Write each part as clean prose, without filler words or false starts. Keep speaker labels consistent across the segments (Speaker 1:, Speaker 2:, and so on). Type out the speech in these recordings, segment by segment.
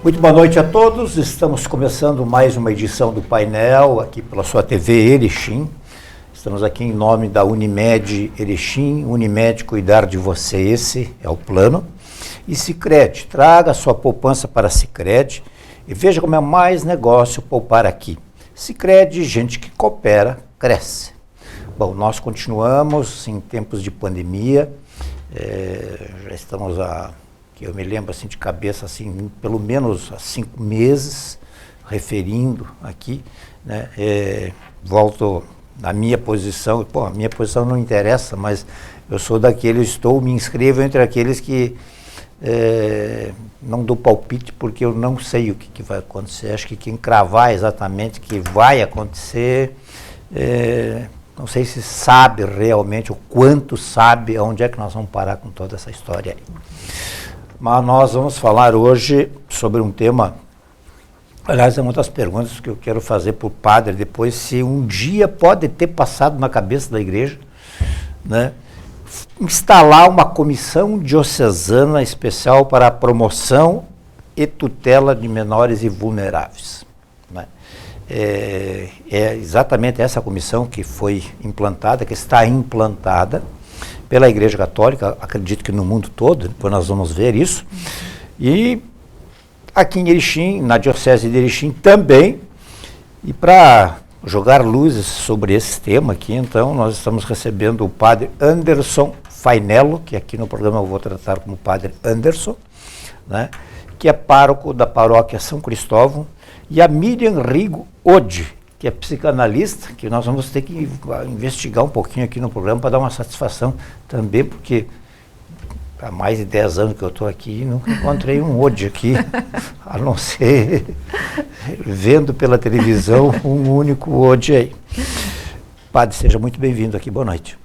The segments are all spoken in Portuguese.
Speaker 1: Muito boa noite a todos, estamos começando mais uma edição do painel aqui pela sua TV Erechim. Estamos aqui em nome da Unimed Erechim, Unimed cuidar de você, esse é o plano. E Sicredi, traga sua poupança para Sicredi e veja como é mais negócio poupar aqui. Sicredi, gente que coopera, cresce. Bom, nós continuamos em tempos de pandemia, já estamos que eu me lembro assim de cabeça, assim, pelo menos há 5 meses, referindo aqui, né, volto na minha posição, a minha posição não interessa, mas eu sou daqueles, me inscrevo entre aqueles que não dou palpite porque eu não sei o que vai acontecer. Acho que quem cravar exatamente o que vai acontecer, não sei se sabe realmente, o quanto sabe, aonde é que nós vamos parar com toda essa história aí. Mas nós vamos falar hoje sobre um tema, aliás, é uma das perguntas que eu quero fazer para o padre depois, se um dia pode ter passado na cabeça da igreja, né, instalar uma comissão diocesana especial para a promoção e tutela de menores e vulneráveis. Né? É exatamente essa comissão que foi implantada, que está implantada pela Igreja Católica, acredito que no mundo todo, depois nós vamos ver isso, e aqui em Erechim, na Diocese de Erechim também, e para jogar luzes sobre esse tema aqui, então, nós estamos recebendo o padre Anderson Fainello, que aqui no programa eu vou tratar como padre Anderson, né, que é pároco da paróquia São Cristóvão, e a Miriam Rigo Ode, que é psicanalista, que nós vamos ter que investigar um pouquinho aqui no programa para dar uma satisfação também, porque há mais de 10 anos que eu estou aqui e nunca encontrei um Ode aqui, a não ser vendo pela televisão um único Ode aí. Padre, seja muito bem-vindo aqui, boa noite.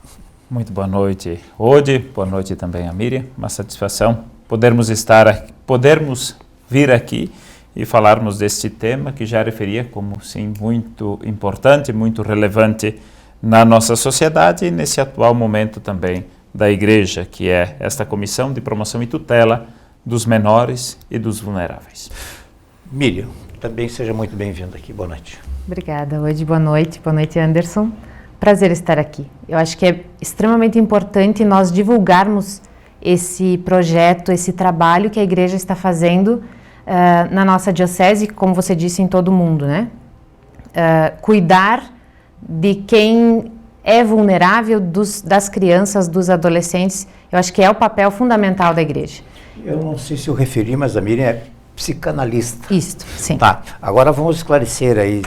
Speaker 2: Muito boa noite, Ode, boa noite também a Miriam, uma satisfação podermos vir aqui e falarmos deste tema que já referia como, sim, muito importante, muito relevante na nossa sociedade e nesse atual momento também da Igreja, que é esta Comissão de Promoção e Tutela dos Menores e dos Vulneráveis.
Speaker 1: Miriam, também seja muito bem-vinda aqui, boa noite.
Speaker 3: Obrigada, hoje boa noite Anderson, prazer estar aqui. Eu acho que é extremamente importante nós divulgarmos esse projeto, esse trabalho que a Igreja está fazendo na nossa diocese, como você disse, em todo o mundo, né? Cuidar de quem é vulnerável, das crianças, dos adolescentes, eu acho que é o papel fundamental da igreja.
Speaker 1: Eu não sei se eu referi, mas a Miriam é psicanalista.
Speaker 3: Isso, sim.
Speaker 1: Tá, agora vamos esclarecer aí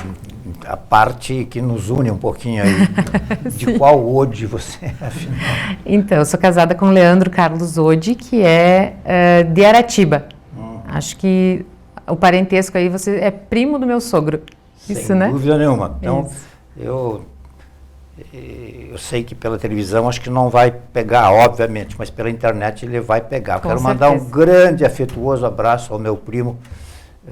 Speaker 1: a parte que nos une um pouquinho aí, de qual Ode você é, afinal.
Speaker 3: Então, eu sou casada com Leandro Carlos Ode, que é de Aratiba. Acho que o parentesco aí, você é primo do meu sogro. Isso, né? Sem
Speaker 1: dúvida nenhuma. Então, eu sei que pela televisão acho que não vai pegar, obviamente, mas pela internet ele vai pegar. Quero mandar um grande afetuoso abraço ao meu primo,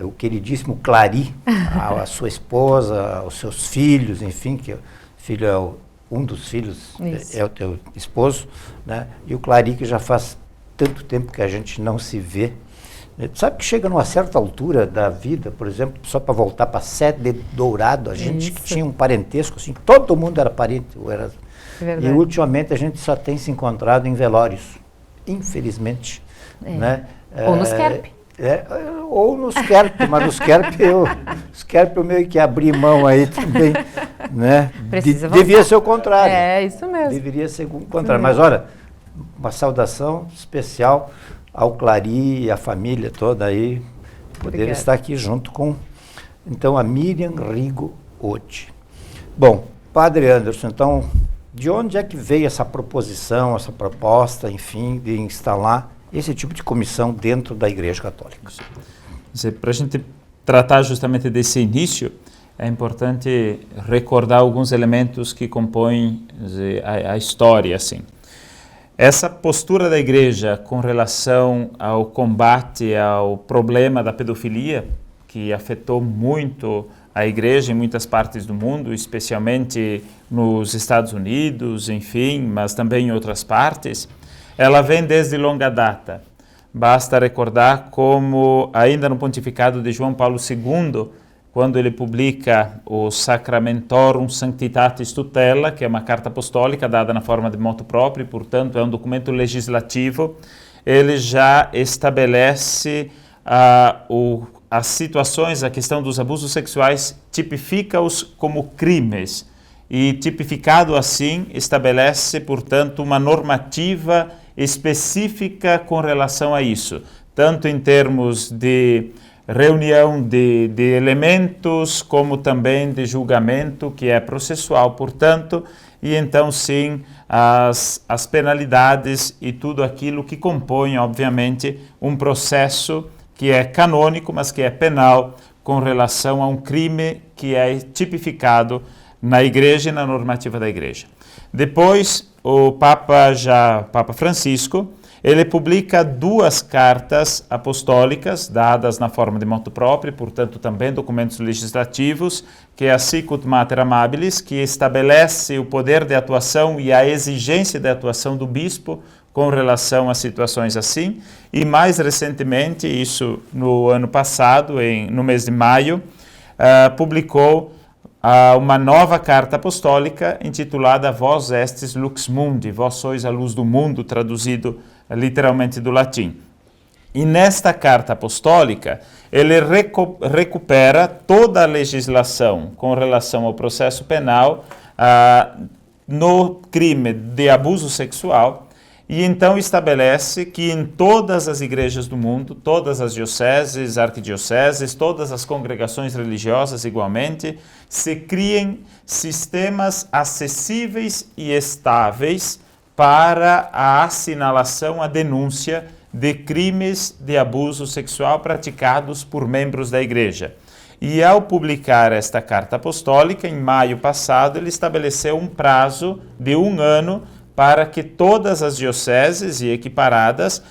Speaker 1: o queridíssimo Clari, a sua esposa, aos seus filhos, enfim, que o filho é um dos filhos, é o teu esposo, né? E o Clari, que já faz tanto tempo que a gente não se vê. Sabe que chega numa certa altura da vida, por exemplo, só para voltar para Sede Dourado, a gente que tinha um parentesco, assim, todo mundo era parente. E ultimamente a gente só tem se encontrado em velórios, infelizmente. Né?
Speaker 3: Ou nos Kerp.
Speaker 1: Ou nos Kerp, mas nos Kerp eu meio que abri mão aí também. Né? Devia ser o contrário.
Speaker 3: É, isso mesmo.
Speaker 1: Deveria ser o contrário. Mas olha, uma saudação especial ao Clari e a família toda aí, poder estar aqui junto com, então, a Miriam Rigo Ode. Bom, Padre Anderson, então, de onde é que veio essa proposição, essa proposta, enfim, de instalar esse tipo de comissão dentro da Igreja Católica?
Speaker 2: Para a gente tratar justamente desse início, é importante recordar alguns elementos que compõem a história, assim. Essa postura da Igreja com relação ao combate ao problema da pedofilia, que afetou muito a Igreja em muitas partes do mundo, especialmente nos Estados Unidos, enfim, mas também em outras partes, ela vem desde longa data. basta recordar como, ainda no pontificado de João Paulo II, quando ele publica o Sacramentorum Sanctitatis Tutela, que é uma carta apostólica dada na forma de motu proprio, portanto é um documento legislativo, ele já estabelece as situações, a questão dos abusos sexuais, tipifica-os como crimes e, tipificado assim, estabelece, portanto, uma normativa específica com relação a isso, tanto em termos de reunião de elementos, como também de julgamento, que é processual, portanto, e então sim as penalidades e tudo aquilo que compõe, obviamente, um processo que é canônico, mas que é penal, com relação a um crime que é tipificado na Igreja e na normativa da Igreja. Depois, o Papa Francisco, ele publica 2 cartas apostólicas, dadas na forma de motu proprio, portanto também documentos legislativos, que é a Sicut Mater Amabilis, que estabelece o poder de atuação e a exigência de atuação do bispo com relação a situações assim, e mais recentemente, isso no ano passado, no mês de maio, publicou uma nova carta apostólica intitulada Vós estes lux mundi, vós sois a luz do mundo, traduzido literalmente do latim. E nesta carta apostólica, ele recupera toda a legislação com relação ao processo penal no crime de abuso sexual, e então estabelece que em todas as igrejas do mundo, todas as dioceses, arquidioceses, todas as congregações religiosas igualmente, se criem sistemas acessíveis e estáveis para a assinalação, a denúncia de crimes de abuso sexual praticados por membros da igreja. E ao publicar esta carta apostólica, em maio passado, ele estabeleceu um prazo de 1 ano para que todas as dioceses e equiparadas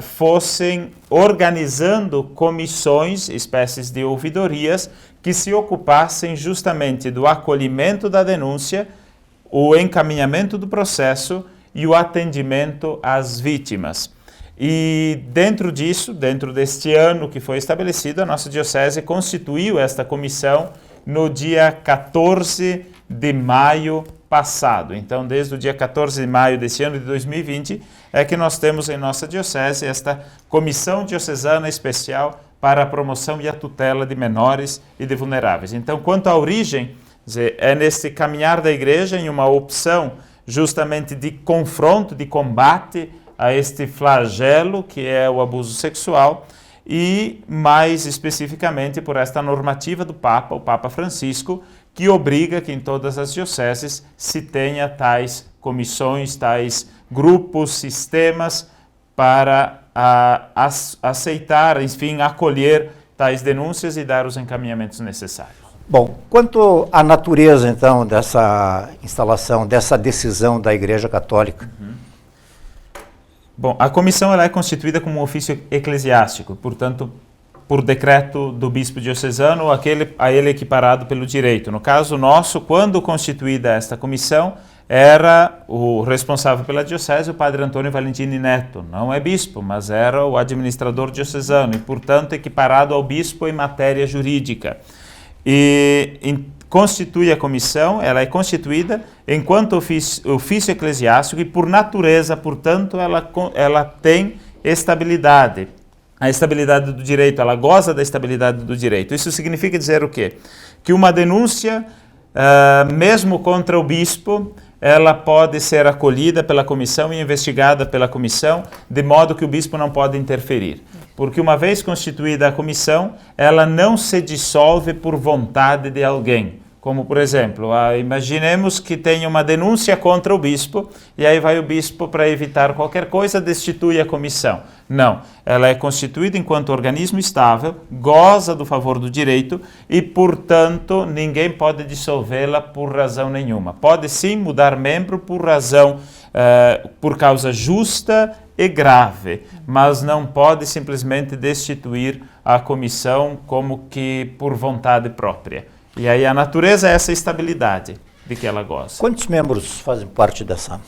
Speaker 2: fossem organizando comissões, espécies de ouvidorias, que se ocupassem justamente do acolhimento da denúncia, o encaminhamento do processo e o atendimento às vítimas. E dentro disso, dentro deste ano que foi estabelecido, a nossa diocese constituiu esta comissão no dia 14 de maio passado. Então, desde o dia 14 de maio desse ano de 2020, é que nós temos em nossa diocese esta Comissão Diocesana Especial para a Promoção e a Tutela de Menores e de Vulneráveis. Então, quanto à origem, é nesse caminhar da Igreja em uma opção justamente de confronto, de combate a este flagelo que é o abuso sexual, e mais especificamente por esta normativa do Papa, o Papa Francisco, que obriga que em todas as dioceses se tenha tais comissões, tais grupos, sistemas para aceitar, enfim, acolher tais denúncias e dar os encaminhamentos necessários.
Speaker 1: Bom, quanto à natureza, então, dessa instalação, dessa decisão da Igreja Católica?
Speaker 2: Bom, a comissão ela é constituída como um ofício eclesiástico, portanto, por decreto do bispo diocesano ou a ele equiparado pelo direito. No caso nosso, quando constituída esta comissão, era o responsável pela diocese, o padre Antônio Valentini Neto. Não é bispo, mas era o administrador diocesano e, portanto, equiparado ao bispo em matéria jurídica. E constitui a comissão, ela é constituída enquanto ofício eclesiástico e, por natureza, portanto, ela tem estabilidade. A estabilidade do direito, ela goza da estabilidade do direito. Isso significa dizer o quê? Que uma denúncia, mesmo contra o bispo, ela pode ser acolhida pela comissão e investigada pela comissão, de modo que o bispo não pode interferir. Porque uma vez constituída a comissão, ela não se dissolve por vontade de alguém. Como, por exemplo, imaginemos que tem uma denúncia contra o bispo, e aí vai o bispo, para evitar qualquer coisa, destitui a comissão. Não, ela é constituída enquanto organismo estável, goza do favor do direito e, portanto, ninguém pode dissolvê-la por razão nenhuma. Pode sim mudar membro por causa justa e grave, mas não pode simplesmente destituir a comissão como que por vontade própria. E aí a natureza é essa estabilidade de que ela goza.
Speaker 1: Quantos membros fazem parte dessa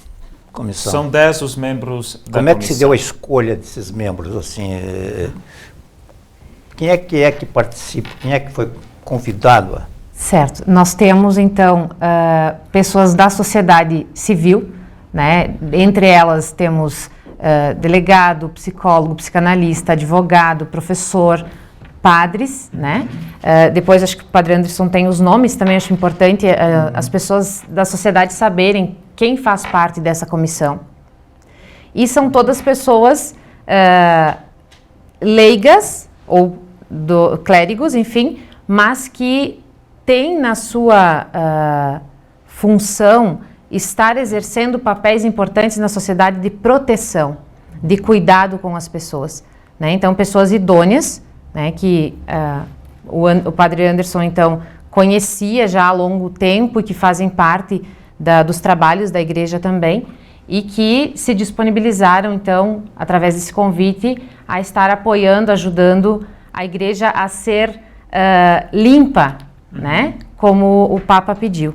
Speaker 1: comissão?
Speaker 2: São 10 os membros da comissão.
Speaker 1: Como é que se deu a escolha desses membros? Assim, quem é que participa? Quem é que foi convidado?
Speaker 3: Certo. Nós temos, então, pessoas da sociedade civil, né? Entre elas temos delegado, psicólogo, psicanalista, advogado, professor, padres, né? Depois acho que o Padre Anderson tem os nomes, também acho importante as pessoas da sociedade saberem quem faz parte dessa comissão. E são todas pessoas leigas ou clérigos, enfim, mas que têm na sua função estar exercendo papéis importantes na sociedade de proteção, de cuidado com as pessoas, né? Então, pessoas idôneas, né, que o Padre Anderson, então, conhecia já há longo tempo e que fazem parte dos trabalhos da igreja também e que se disponibilizaram, então, através desse convite, a estar apoiando, ajudando a igreja a ser limpa, né, como o Papa pediu.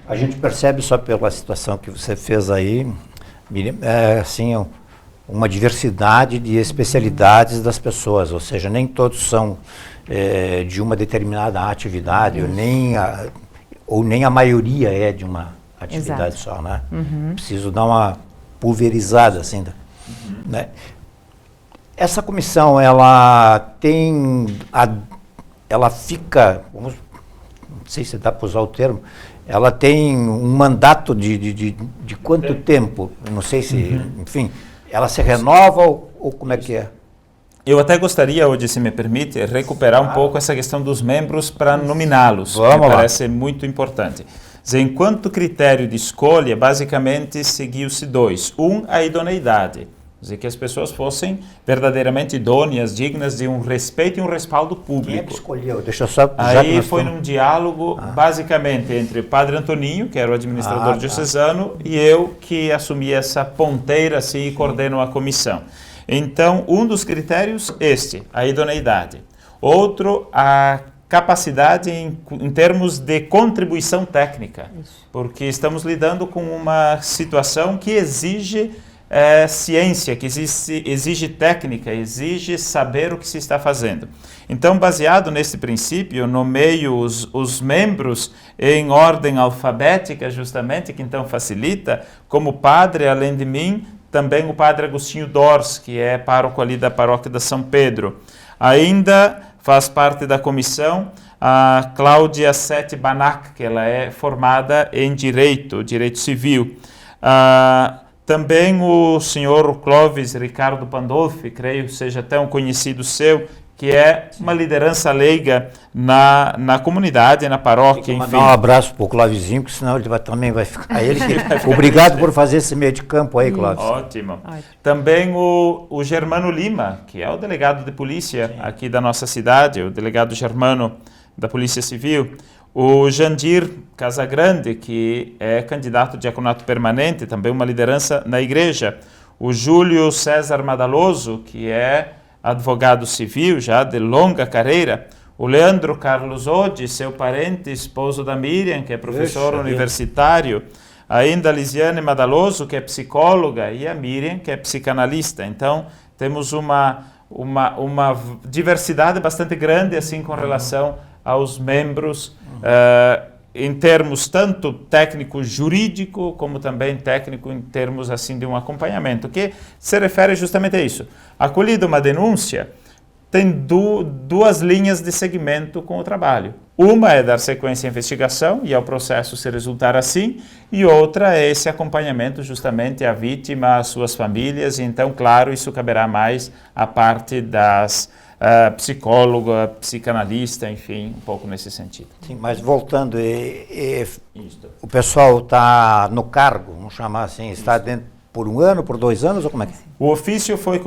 Speaker 1: A gente percebe só pela situação que você fez aí, Miriam, assim, uma diversidade de especialidades das pessoas, ou seja, nem todos são de uma determinada atividade, ou nem a maioria é de uma atividade só, né? Preciso dar uma pulverizada, assim, né? Essa comissão, ela fica, não sei se dá para usar o termo, ela tem um mandato de quanto tempo? Não sei se, enfim, ela se renova ou como é que é?
Speaker 2: Eu até gostaria, hoje, se me permite, recuperar um pouco essa questão dos membros para nominá-los, que parece muito importante. Enquanto critério de escolha, basicamente seguiu-se 2. A idoneidade. Que as pessoas fossem verdadeiramente idôneas, dignas de um respeito e um respaldo público.
Speaker 1: Quem é que escolheu? Deixa eu só...
Speaker 2: Aí foi num diálogo, basicamente, entre o Padre Antoninho, que era o administrador diocesano, e eu, que assumi essa ponteira assim, e coordeno a comissão. Então, um dos critérios, a idoneidade. Outro, a capacidade em termos de contribuição técnica, porque estamos lidando com uma situação que exige ciência, que exige técnica, exige saber o que se está fazendo. Então, baseado nesse princípio, eu nomeio os membros em ordem alfabética, justamente, que então facilita, como padre, além de mim, também o Padre Agostinho Dors, que é pároco ali da paróquia de São Pedro. Ainda faz parte da comissão a Cláudia Sete Banac, que ela é formada em Direito Civil. Também o senhor Clóvis Ricardo Pandolfi, creio seja até um conhecido seu, que é uma liderança leiga na comunidade, na paróquia, enfim.
Speaker 1: Mandar um abraço para o Clóvisinho, porque senão ele também vai ficar... Obrigado por fazer esse meio de campo aí, Clóvis.
Speaker 2: Ótimo. Também o Germano Lima, que é o delegado de polícia aqui da nossa cidade, o delegado Germano da Polícia Civil. O Jandir Casagrande, que é candidato a diaconato permanente, também uma liderança na igreja. O Júlio César Madaloso, que é advogado civil já de longa carreira. O Leandro Carlos Odi, seu parente, esposo da Miriam, que é professor universitário. Ainda a Lisiane Madaloso, que é psicóloga, e a Miriam, que é psicanalista. Então, temos uma diversidade bastante grande assim com relação aos membros, em termos tanto técnico-jurídico, como também técnico em termos assim de um acompanhamento, que se refere justamente a isso. Acolhida uma denúncia, tem duas linhas de segmento com o trabalho. Uma é dar sequência à investigação e ao processo se resultar assim, e outra é esse acompanhamento justamente à vítima, às suas famílias, e então, claro, isso caberá mais à parte das psicóloga, psicanalista, enfim, um pouco nesse sentido.
Speaker 1: Sim, mas voltando, o pessoal está no cargo, vamos chamar assim, está dentro por 1 ano, por 2 anos, ou como é que é?
Speaker 2: O ofício foi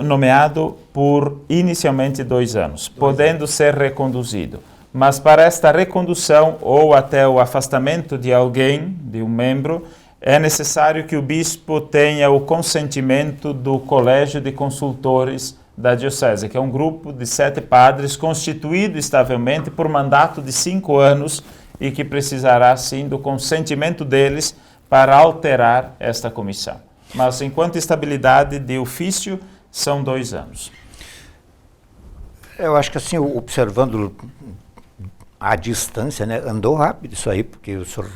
Speaker 2: nomeado por inicialmente 2 anos, podendo ser reconduzido. Mas para esta recondução ou até o afastamento de alguém, de um membro, é necessário que o bispo tenha o consentimento do Colégio de Consultores da Diocese, que é um grupo de 7 padres constituído estavelmente por mandato de 5 anos e que precisará, sim, do consentimento deles para alterar esta comissão. Mas, enquanto estabilidade de ofício, são 2 anos.
Speaker 1: Eu acho que assim, observando à distância, né, andou rápido isso aí, porque o senhor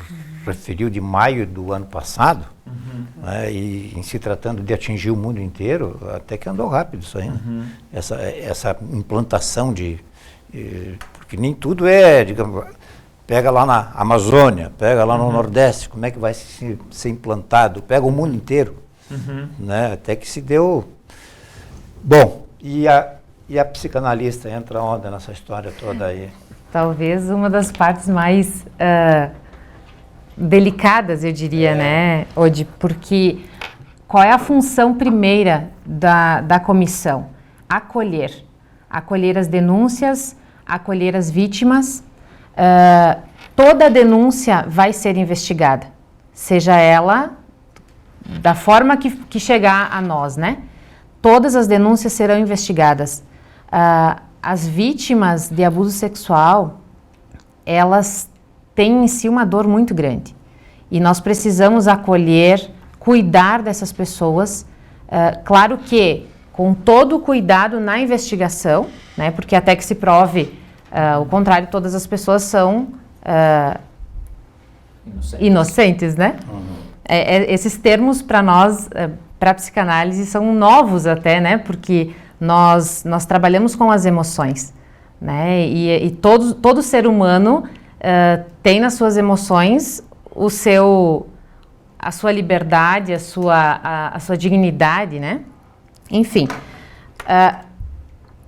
Speaker 1: referiu de maio do ano passado, né, e em se tratando de atingir o mundo inteiro, até que andou rápido isso aí, né? Essa implantação porque nem tudo é, digamos, pega lá na Amazônia, pega lá no Nordeste, como é que vai ser implantado? Pega o mundo inteiro, né, até que se deu. Bom, e a psicanalista entra onde nessa história toda aí?
Speaker 3: Talvez uma das partes mais delicadas, eu diria, né, Odi? Porque qual é a função primeira da comissão? Acolher. Acolher as denúncias, acolher as vítimas. Toda denúncia vai ser investigada, seja ela da forma que chegar a nós, né? Todas as denúncias serão investigadas. As vítimas de abuso sexual, elas têm em si uma dor muito grande. E nós precisamos acolher, cuidar dessas pessoas. Claro que com todo o cuidado na investigação, né, porque até que se prove o contrário, todas as pessoas são inocentes, né? Esses termos para nós, para a psicanálise, são novos até, né? Porque nós trabalhamos com as emoções, né? E todo ser humano tem nas suas emoções a sua liberdade, a sua dignidade, né? Enfim,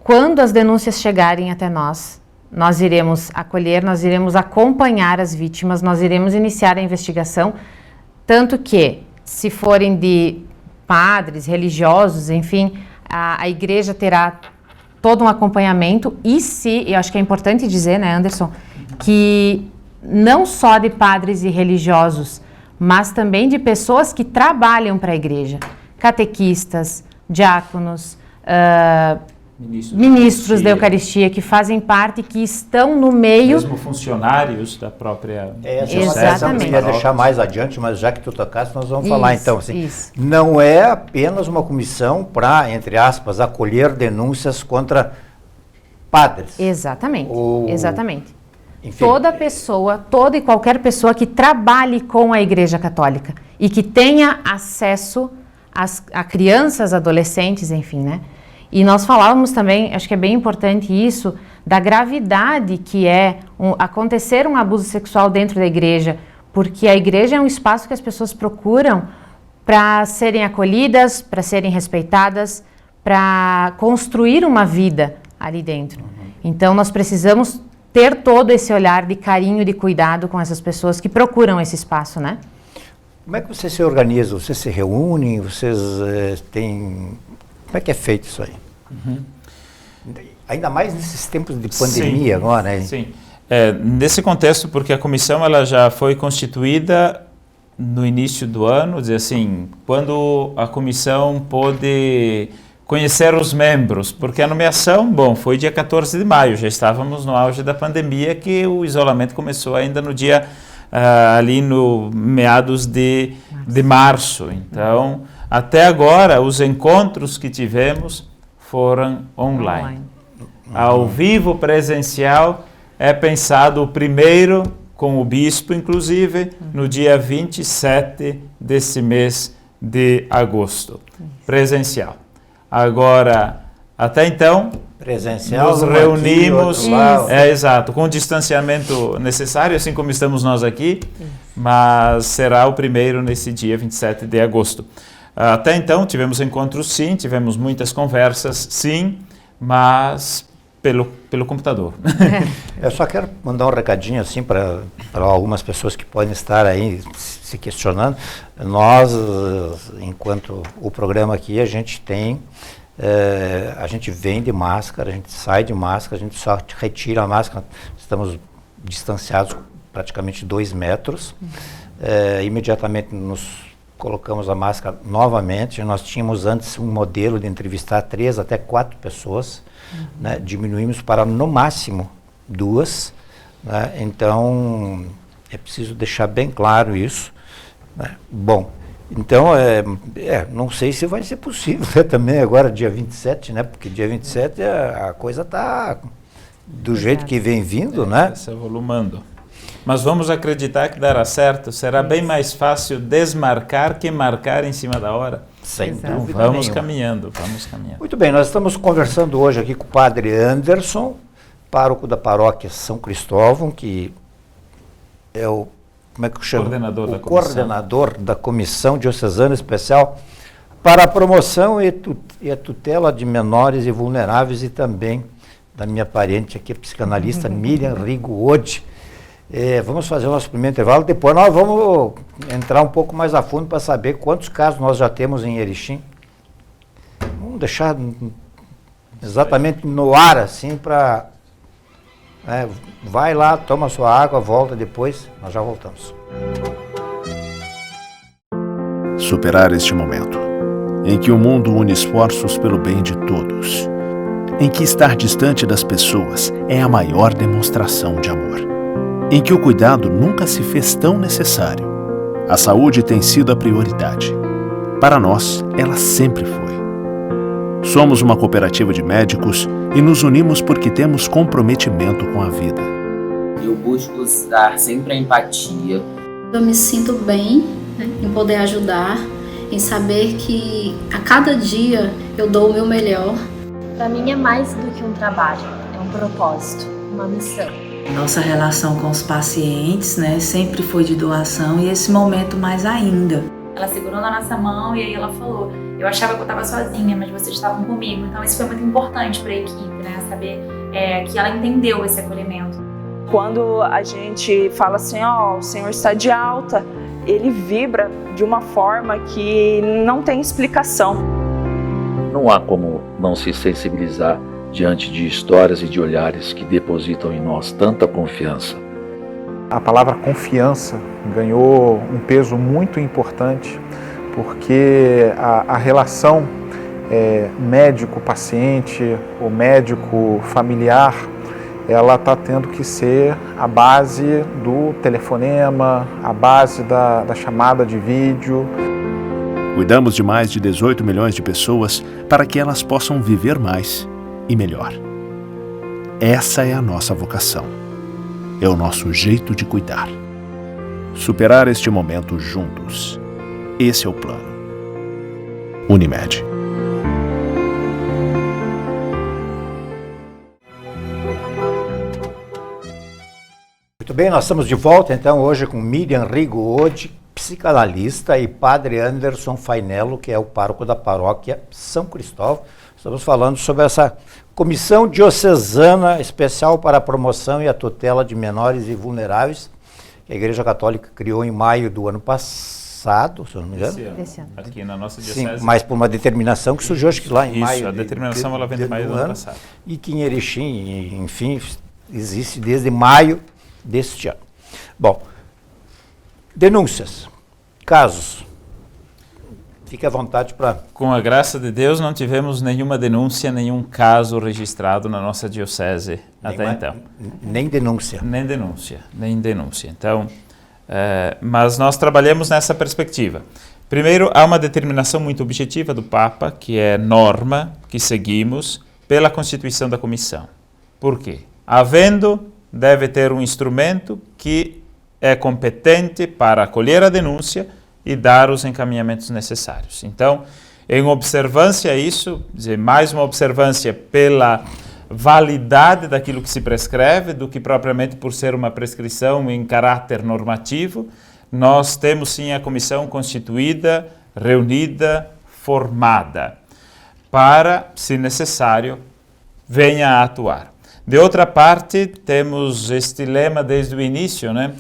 Speaker 3: quando as denúncias chegarem até nós iremos acolher, nós iremos acompanhar as vítimas, nós iremos iniciar a investigação, tanto que, se forem de padres, religiosos, enfim, a igreja terá todo um acompanhamento e eu acho que é importante dizer, né, Anderson, que não só de padres e religiosos, mas também de pessoas que trabalham para a igreja, catequistas, diáconos, ministros da Eucaristia, que fazem parte, que estão no meio...
Speaker 2: Mesmo funcionários da própria...
Speaker 3: Exatamente.
Speaker 1: Eu ia deixar mais adiante, mas já que tu tocaste, nós vamos falar então. Assim,
Speaker 3: isso.
Speaker 1: Não é apenas uma comissão para, entre aspas, acolher denúncias contra padres.
Speaker 3: Exatamente, exatamente.
Speaker 1: Enfim,
Speaker 3: Toda e qualquer pessoa que trabalhe com a Igreja Católica e que tenha acesso a crianças, adolescentes, enfim, né? E nós falávamos também, acho que é bem importante isso, da gravidade que é acontecer um abuso sexual dentro da igreja, porque a igreja é um espaço que as pessoas procuram para serem acolhidas, para serem respeitadas, para construir uma vida ali dentro. Então, nós precisamos ter todo esse olhar de carinho, de cuidado com essas pessoas que procuram esse espaço, né?
Speaker 1: como é que vocês se organizam? Vocês se reúnem? Vocês têm... Como é que é feito isso aí? Ainda mais nesses tempos de pandemia agora, né?
Speaker 2: Sim. Nesse contexto, porque a comissão ela já foi constituída no início do ano, dizer assim, quando a comissão pôde conhecer os membros, porque a nomeação, foi dia 14 de maio, já estávamos no auge da pandemia, que o isolamento começou ainda no dia, ali no meados de março. Então, até agora, os encontros que tivemos foram online. Ao vivo, presencial, é pensado o primeiro, com o bispo, inclusive, no dia 27 desse mês de agosto. Presencial. Agora, até então,
Speaker 1: presencial,
Speaker 2: nos reunimos,
Speaker 1: exato,
Speaker 2: com o distanciamento necessário, assim como estamos nós aqui, mas será o primeiro nesse dia 27 de agosto. Até então, tivemos encontros, sim, tivemos muitas conversas, sim, mas pelo computador.
Speaker 1: Eu só quero mandar um recadinho assim para algumas pessoas que podem estar aí se questionando. Nós, enquanto o programa aqui, a gente tem, a gente vem de máscara, a gente sai de máscara, a gente só retira a máscara, estamos distanciados praticamente 2 metros, imediatamente nos colocamos a máscara novamente. Nós tínhamos antes um modelo de entrevistar 3 até 4 pessoas, né? Diminuímos para no máximo 2, né? Então é preciso deixar bem claro isso, né? Bom, então, não sei se vai ser possível, né, também agora dia 27, né? Porque dia 27 a coisa está do jeito que vem vindo, né?
Speaker 2: Se avolumando. Mas vamos acreditar que dará certo. Será bem mais fácil desmarcar que marcar em cima da hora.
Speaker 1: Sem
Speaker 3: Exato.
Speaker 1: dúvida
Speaker 2: Vamos
Speaker 1: nenhuma.
Speaker 2: caminhando, vamos caminhando.
Speaker 1: Muito bem, nós estamos conversando hoje aqui com o padre Anderson, pároco da paróquia São Cristóvão, que é o, como é que chama? Coordenador da Comissão Diocesana Especial para a Promoção e a Tutela de Menores e Vulneráveis, e também da minha parente aqui, a psicanalista Miriam Rigo-Odi. Vamos fazer o nosso primeiro intervalo, depois nós vamos entrar um pouco mais a fundo para saber quantos casos nós já temos em Erechim. Vamos deixar exatamente no ar, assim, para... vai lá, toma sua água, volta depois, nós já voltamos.
Speaker 4: Superar este momento, em que o mundo une esforços pelo bem de todos, em que estar distante das pessoas é a maior demonstração de amor, em que o cuidado nunca se fez tão necessário. A saúde tem sido a prioridade. Para nós, ela sempre foi. Somos uma cooperativa de médicos e nos unimos porque temos comprometimento com a vida.
Speaker 5: Eu busco dar sempre a empatia.
Speaker 6: Eu me sinto bem, né, em poder ajudar, em saber que a cada dia eu dou o meu melhor.
Speaker 7: Para mim é mais do que um trabalho, é um propósito, uma missão.
Speaker 8: Nossa relação com os pacientes, né, sempre foi de doação, e esse momento mais ainda.
Speaker 9: Ela segurou na nossa mão e aí ela falou: eu achava que eu estava sozinha, mas vocês estavam comigo. Então isso foi muito importante para a equipe, né, saber que ela entendeu esse acolhimento.
Speaker 10: Quando a gente fala assim, o Senhor está de alta, ele vibra de uma forma que não tem explicação.
Speaker 11: Não há como não se sensibilizar diante de histórias e de olhares que depositam em nós tanta confiança.
Speaker 12: A palavra confiança ganhou um peso muito importante, porque a relação médico-paciente ou médico-familiar, ela está tendo que ser a base do telefonema, a base da chamada de vídeo.
Speaker 4: Cuidamos de mais de 18 milhões de pessoas para que elas possam viver mais e melhor. Essa é a nossa vocação. É o nosso jeito de cuidar. Superar este momento juntos. Esse é o plano. Unimed.
Speaker 1: Muito bem, nós estamos de volta então hoje com Miriam Rigo-Odi, psicanalista, e padre Anderson Fainello, que é o pároco da paróquia São Cristóvão. Estamos falando sobre essa Comissão Diocesana Especial para a Promoção e a Tutela de Menores e Vulneráveis, que a Igreja Católica criou em maio do ano passado, se eu não me engano.
Speaker 2: Esse ano. Aqui na nossa diocese.
Speaker 1: Sim, mas por uma determinação que surgiu, acho que lá em maio.
Speaker 2: Isso, a determinação ela vem de maio do ano passado.
Speaker 1: E que em Erechim, enfim, existe desde maio deste ano. Bom, denúncias, casos. Fique à vontade para...
Speaker 2: Com a graça de Deus, não tivemos nenhuma denúncia, nenhum caso registrado na nossa diocese até então.
Speaker 1: Nem denúncia.
Speaker 2: Nem denúncia, nem denúncia. Então, mas nós trabalhamos nessa perspectiva. Primeiro, há uma determinação muito objetiva do Papa, que é norma que seguimos pela constituição da comissão. Por quê? Havendo, deve ter um instrumento que é competente para acolher a denúncia e dar os encaminhamentos necessários. Então, em observância a isso, dizer, mais uma observância pela validade daquilo que se prescreve, do que propriamente por ser uma prescrição em caráter normativo, nós temos sim a comissão constituída, reunida, formada, para, se necessário, venha a atuar. De outra parte, temos este lema desde o início, né?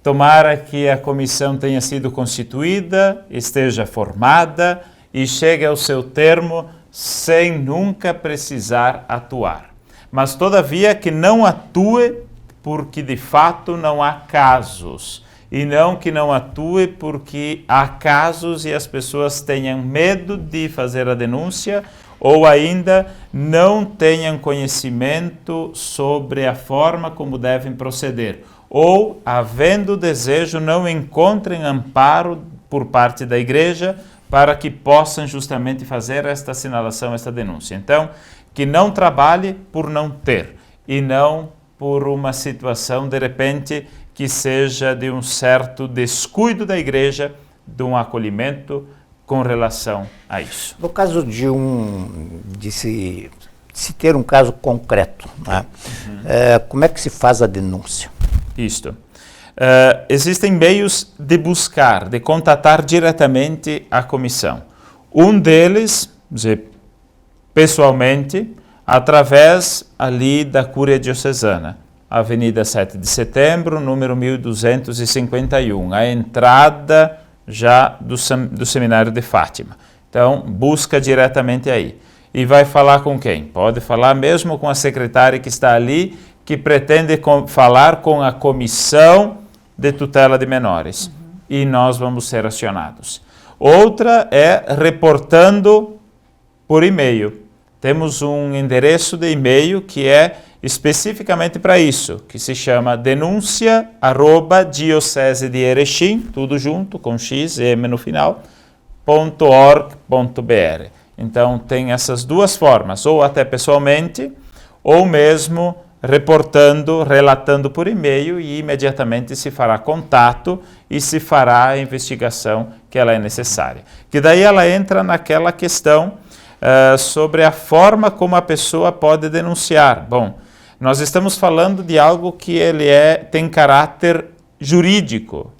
Speaker 2: Tomara que a comissão tenha sido constituída, esteja formada e chegue ao seu termo sem nunca precisar atuar. Mas, todavia, que não atue porque, de fato, não há casos. E não que não atue porque há casos e as pessoas tenham medo de fazer a denúncia ou ainda não tenham conhecimento sobre a forma como devem proceder. Ou, havendo desejo, não encontrem amparo por parte da igreja para que possam justamente fazer esta assinalação, esta denúncia. Então, que não trabalhe por não ter e não por uma situação, de repente, que seja de um certo descuido da igreja, de um acolhimento com relação a isso.
Speaker 1: No caso de se ter um caso concreto, né? Como é que se faz a denúncia?
Speaker 2: Isto. Existem meios de buscar, de contatar diretamente a comissão. Um deles, pessoalmente, através ali da Cúria Diocesana, Avenida 7 de Setembro, número 1251, a entrada já do Seminário de Fátima. Então, busca diretamente aí. E vai falar com quem? Pode falar mesmo com a secretária que está ali, que pretende falar com a Comissão de Tutela de Menores. E nós vamos ser acionados. Outra é reportando por e-mail. Temos um endereço de e-mail que é especificamente para isso, que se chama denúncia@diocese de Erechim, tudo junto, com x e m no final, .org.br. Então tem essas duas formas, ou até pessoalmente, ou mesmo reportando, relatando por e-mail, e imediatamente se fará contato e se fará a investigação que ela é necessária. Que daí ela entra naquela questão sobre a forma como a pessoa pode denunciar. Bom, nós estamos falando de algo que tem caráter jurídico.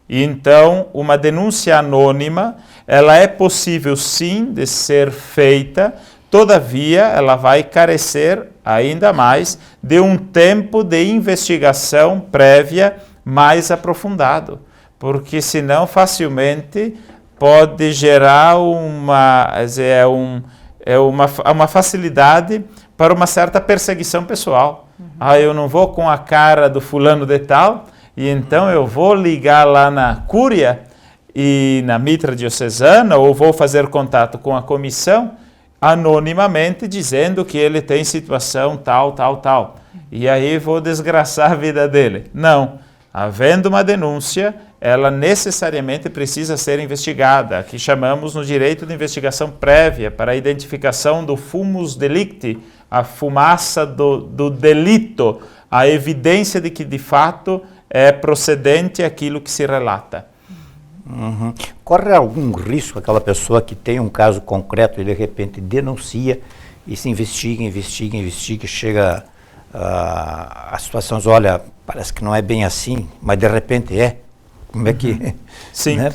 Speaker 2: E então, uma denúncia anônima, ela é possível sim de ser feita, todavia ela vai carecer ainda mais de um tempo de investigação prévia mais aprofundado, porque senão facilmente pode gerar uma facilidade para uma certa perseguição pessoal. Eu não vou com a cara do fulano de tal, e então eu vou ligar lá na Cúria e na Mitra Diocesana, ou vou fazer contato com a comissão, anonimamente, dizendo que ele tem situação tal, tal, tal. E aí vou desgraçar a vida dele. Não. Havendo uma denúncia, ela necessariamente precisa ser investigada, que chamamos no direito de investigação prévia, para a identificação do fumus delicti, a fumaça do delito, a evidência de que de fato é procedente aquilo que se relata.
Speaker 1: Corre algum risco aquela pessoa que tem um caso concreto e de repente denuncia e se investiga, chega a situações, olha, parece que não é bem assim, mas de repente é. Como é que...
Speaker 2: Sim.
Speaker 1: Né?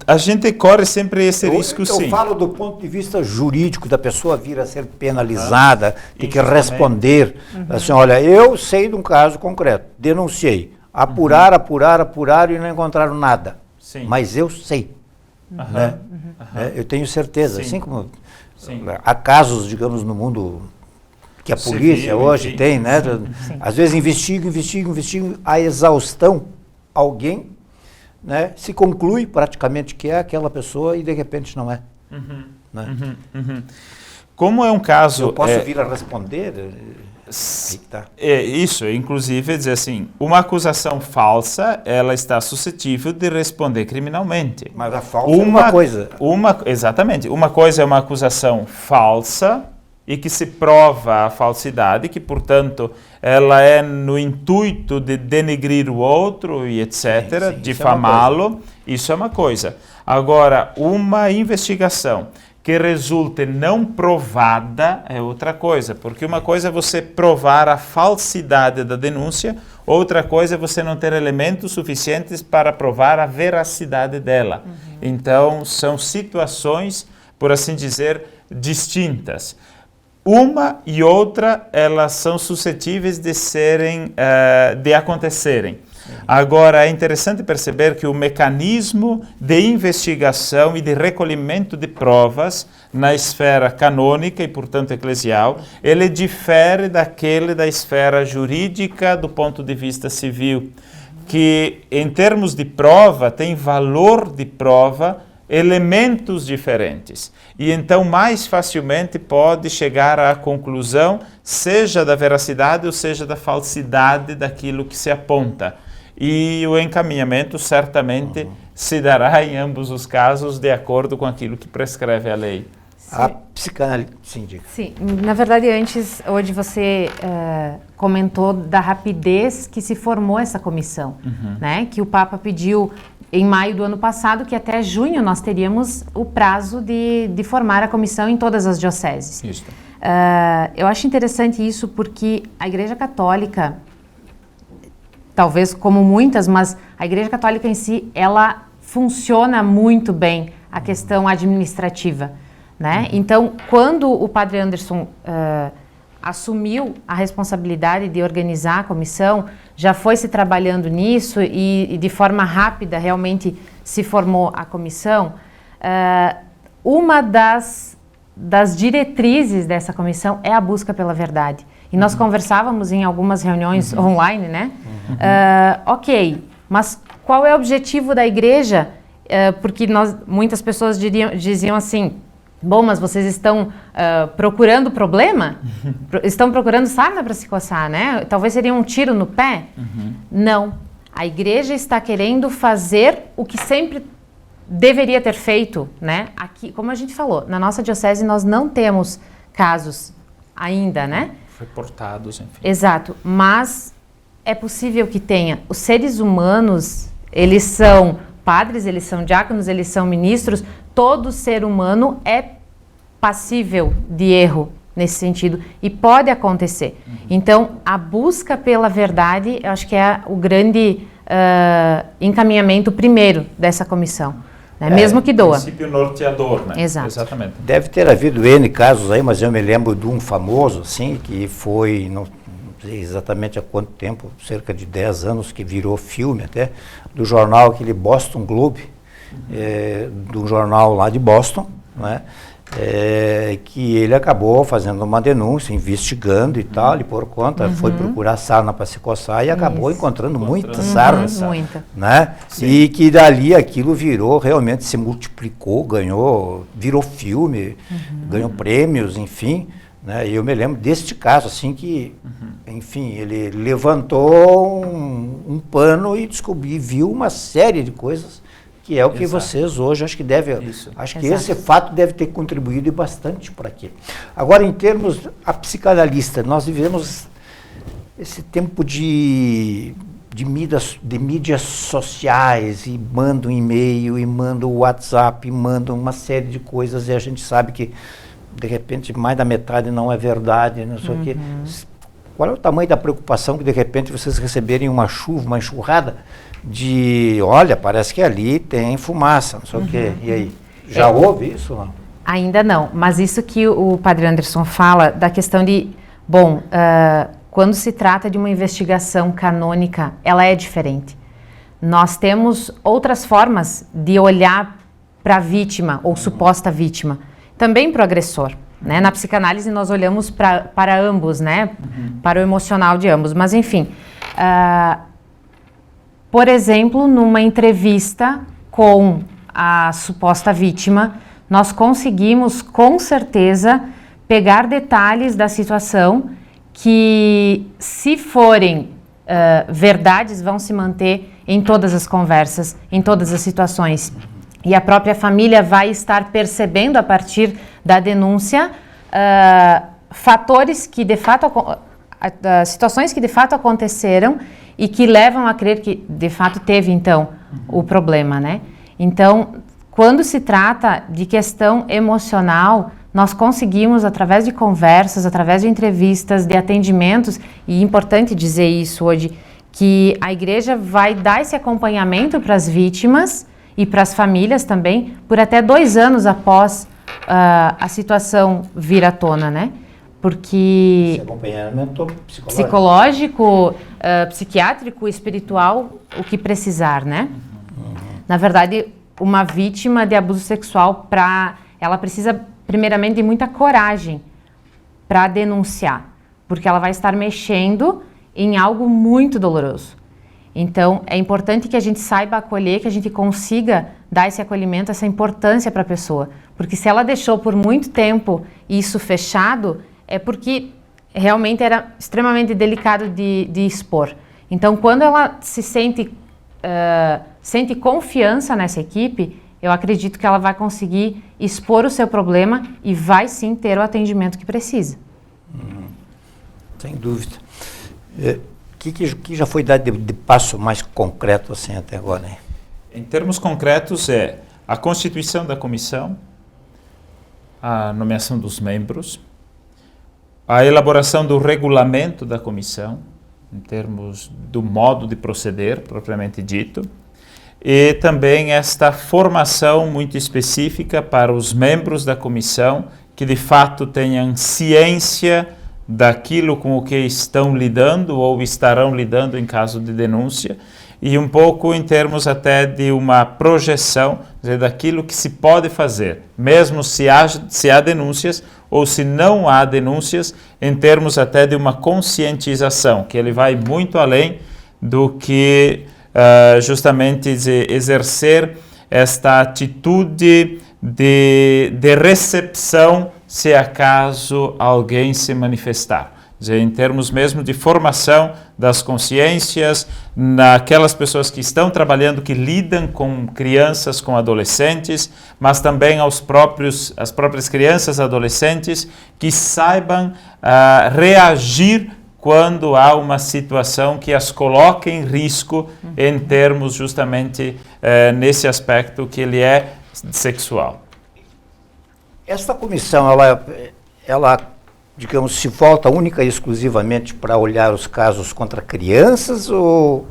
Speaker 2: A gente corre sempre esse risco, sim.
Speaker 1: Eu falo do ponto de vista jurídico, da pessoa vir a ser penalizada, tem que responder. Assim, olha, eu sei de um caso concreto, denunciei. Apuraram e não encontraram nada.
Speaker 2: Sim.
Speaker 1: Mas eu sei. Né? Eu tenho certeza.
Speaker 2: Sim.
Speaker 1: Assim como há casos, digamos, no mundo que a polícia hoje tem, né? Às vezes investigam, a exaustão, alguém, né, se conclui praticamente que é aquela pessoa e de repente não é. Né?
Speaker 2: Como é um caso...
Speaker 1: Eu posso vir a responder? Aí tá.
Speaker 2: Isso, inclusive, dizer assim, uma acusação falsa, ela está suscetível de responder criminalmente.
Speaker 1: Mas a falsa é uma coisa.
Speaker 2: Exatamente. Uma coisa é uma acusação falsa e que se prova a falsidade, que, portanto, ela é no intuito de denegrir o outro e etc., difamá-lo. Isso é uma coisa. Agora, uma investigação que resulte não provada é outra coisa, porque uma coisa é você provar a falsidade da denúncia, outra coisa é você não ter elementos suficientes para provar a veracidade dela. Então, são situações, por assim dizer, distintas. Uma e outra, elas são suscetíveis de acontecerem. Agora, é interessante perceber que o mecanismo de investigação e de recolhimento de provas na esfera canônica e, portanto, eclesial, ele difere daquele da esfera jurídica do ponto de vista civil, que, em termos de prova, tem valor de prova, elementos diferentes. E então mais facilmente pode chegar à conclusão, seja da veracidade ou seja da falsidade daquilo que se aponta. e o encaminhamento certamente se dará em ambos os casos de acordo com aquilo que prescreve a lei.
Speaker 1: A psicanálise, sim, diga.
Speaker 3: Sim, na verdade antes, hoje você comentou da rapidez que se formou essa comissão, né? Que o Papa pediu em maio do ano passado que até junho nós teríamos o prazo de formar a comissão em todas as dioceses.
Speaker 2: Isso.
Speaker 3: Eu acho interessante isso porque a Igreja Católica, talvez como muitas, mas a Igreja Católica em si, ela funciona muito bem a questão administrativa, né? Então, quando o Padre Anderson assumiu a responsabilidade de organizar a comissão, já foi se trabalhando nisso e de forma rápida realmente se formou a comissão. Uma das diretrizes dessa comissão é a busca pela verdade. E nós conversávamos em algumas reuniões online, né? Ok, mas qual é o objetivo da igreja? Porque muitas pessoas diziam assim, bom, mas vocês estão procurando problema? Estão procurando sarna para se coçar, né? Talvez seria um tiro no pé? Não. A igreja está querendo fazer o que sempre deveria ter feito, né? Aqui, como a gente falou, na nossa diocese nós não temos casos ainda, né?
Speaker 2: Reportados, enfim.
Speaker 3: Exato, mas é possível que tenha. Os seres humanos, eles são padres, eles são diáconos, eles são ministros. Todo ser humano é passível de erro nesse sentido e pode acontecer. Então, a busca pela verdade, eu acho que é o grande encaminhamento primeiro dessa comissão. Né? Mesmo que doa.
Speaker 2: Princípio norteador, né?
Speaker 3: Exato.
Speaker 2: Exatamente.
Speaker 1: Deve ter havido N casos aí, mas eu me lembro de um famoso, assim, que foi, não sei exatamente há quanto tempo, cerca de 10 anos, que virou filme até, do jornal, aquele Boston Globe, de um jornal lá de Boston, né? Que ele acabou fazendo uma denúncia, investigando e tal, e por conta foi procurar sarna para se coçar e acabou encontrando muita sarna, né? E que dali aquilo virou, realmente se multiplicou, virou filme, ganhou prêmios, enfim, né? E eu me lembro deste caso, assim, que, enfim, ele levantou um pano e viu uma série de coisas que é o que vocês hoje acho que que esse fato deve ter contribuído bastante para aqui. Agora, em termos a psicanalista, nós vivemos esse tempo de mídias sociais, e manda um e-mail, e manda o WhatsApp, e manda uma série de coisas, e a gente sabe que de repente mais da metade não é verdade, não sei o quê. Qual é o tamanho da preocupação que de repente vocês receberem uma chuva, uma enxurrada olha, parece que ali tem fumaça, não sei o quê. E aí, já houve isso ou não?
Speaker 3: Ainda não, mas isso que o Padre Anderson fala da questão de, quando se trata de uma investigação canônica, ela é diferente. Nós temos outras formas de olhar para a vítima ou suposta vítima, também para o agressor. Né? Na psicanálise nós olhamos para ambos, né? Para o emocional de ambos, mas enfim... Por exemplo, numa entrevista com a suposta vítima, nós conseguimos, com certeza, pegar detalhes da situação que, se forem verdades, vão se manter em todas as conversas, em todas as situações. E a própria família vai estar percebendo, a partir da denúncia, fatores que, de fato, situações que, de fato, aconteceram e que levam a crer que, de fato, teve, então, o problema, né? Então, quando se trata de questão emocional, nós conseguimos, através de conversas, através de entrevistas, de atendimentos, e é importante dizer isso hoje, que a igreja vai dar esse acompanhamento para as vítimas e para as famílias também, por até 2 anos após a situação vir à tona, né? Porque
Speaker 1: esse acompanhamento
Speaker 3: psicológico, psiquiátrico, espiritual, o que precisar, né? Na verdade, uma vítima de abuso sexual, ela precisa primeiramente de muita coragem para denunciar, porque ela vai estar mexendo em algo muito doloroso. Então, é importante que a gente saiba acolher, que a gente consiga dar esse acolhimento, essa importância para a pessoa, porque se ela deixou por muito tempo isso fechado, é porque realmente era extremamente delicado de expor. Então, quando ela se sente confiança nessa equipe, eu acredito que ela vai conseguir expor o seu problema e vai sim ter o atendimento que precisa.
Speaker 1: Sem dúvida. Que já foi dado de passo mais concreto assim até agora, né?
Speaker 2: Em termos concretos, é a constituição da comissão, a nomeação dos membros, a elaboração do regulamento da comissão, em termos do modo de proceder, propriamente dito, e também esta formação muito específica para os membros da comissão que de fato tenham ciência daquilo com o que estão lidando ou estarão lidando em caso de denúncia, e um pouco em termos até de uma projeção, daquilo que se pode fazer, mesmo se há denúncias ou se não há denúncias, em termos até de uma conscientização, que ele vai muito além do que justamente exercer esta atitude de recepção se acaso alguém se manifestar. Em termos mesmo de formação das consciências, naquelas pessoas que estão trabalhando, que lidam com crianças, com adolescentes, mas também às próprias crianças e adolescentes que saibam reagir quando há uma situação que as coloque em risco em termos justamente nesse aspecto que ele é sexual.
Speaker 1: Esta comissão, ela, digamos, se volta única e exclusivamente para olhar os casos contra crianças ou